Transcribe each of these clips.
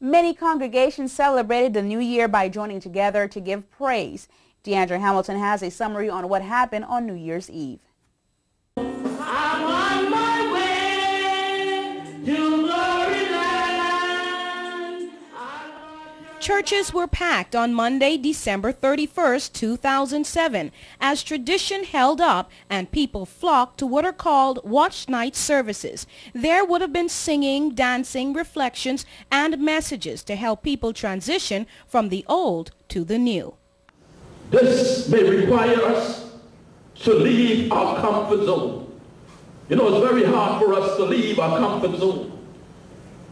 Many congregations celebrated the new year by joining together to give praise. DeAndre Hamilton has a summary on what happened on New Year's Eve. I'm on my way to glory land. Churches were packed on Monday, December 31st, 2007, as tradition held up and people flocked to what are called watch night services. There would have been singing, dancing, reflections, and messages to help people transition from the old to the new. This may require us to leave our comfort zone. You know, it's very hard for us to leave our comfort zone.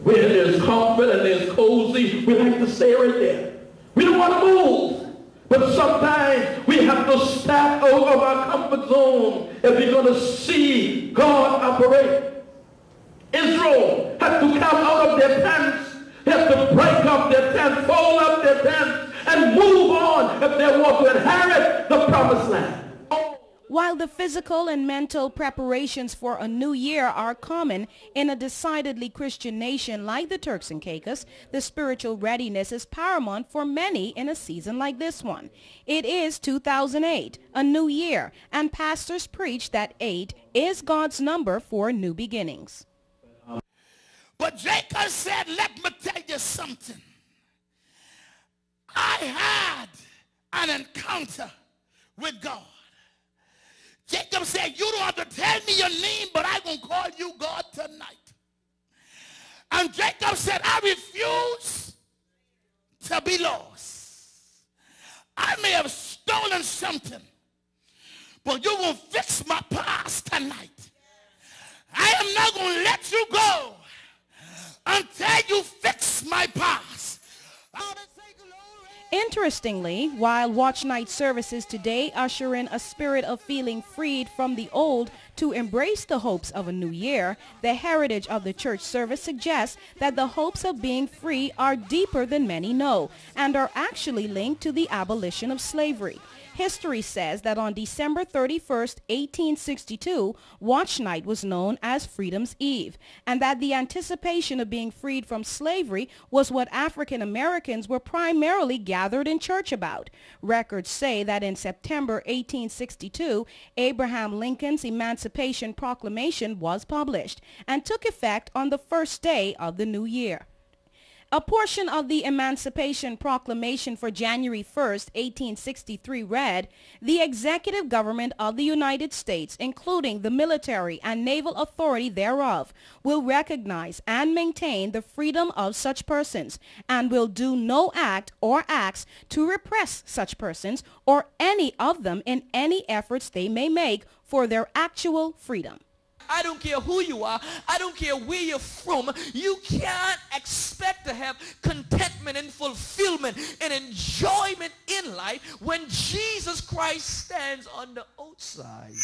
Where there's comfort and there's cozy, we like to stay right there. We don't want to move. But sometimes we have to step out of our comfort zone if we're going to see God operate. Israel had to come out of their tents. They had to break up their tents, fold up their tents, and move on if they want to inherit the promised land. While the physical and mental preparations for a new year are common in a decidedly Christian nation like the Turks and Caicos, the spiritual readiness is paramount for many in a season like this one. It is 2008, a new year, and pastors preach that 8 is God's number for new beginnings. But Jacob said, let me tell you something. I had an encounter with God. Jacob said, you don't have to tell me your name, but I'm going to call you God tonight. And Jacob said, I refuse to be lost. I may have stolen something, but you will fix my past tonight. I am not going to let you go until you fix my past. Interestingly, while watch night services today usher in a spirit of feeling freed from the old to embrace the hopes of a new year, the heritage of the church service suggests that the hopes of being free are deeper than many know and are actually linked to the abolition of slavery. History says that on December 31st, 1862, Watch Night was known as Freedom's Eve, and that the anticipation of being freed from slavery was what African Americans were primarily gathered in church about. Records say that in September 1862, Abraham Lincoln's Emancipation Proclamation was published and took effect on the first day of the new year. A portion of the Emancipation Proclamation for January 1st, 1863 read, "The executive government of the United States, including the military and naval authority thereof, will recognize and maintain the freedom of such persons, and will do no act or acts to repress such persons or any of them in any efforts they may make for their actual freedom." I don't care who you are. I don't care where you're from. You can't expect to have contentment and fulfillment and enjoyment in life when Jesus Christ stands on the outside.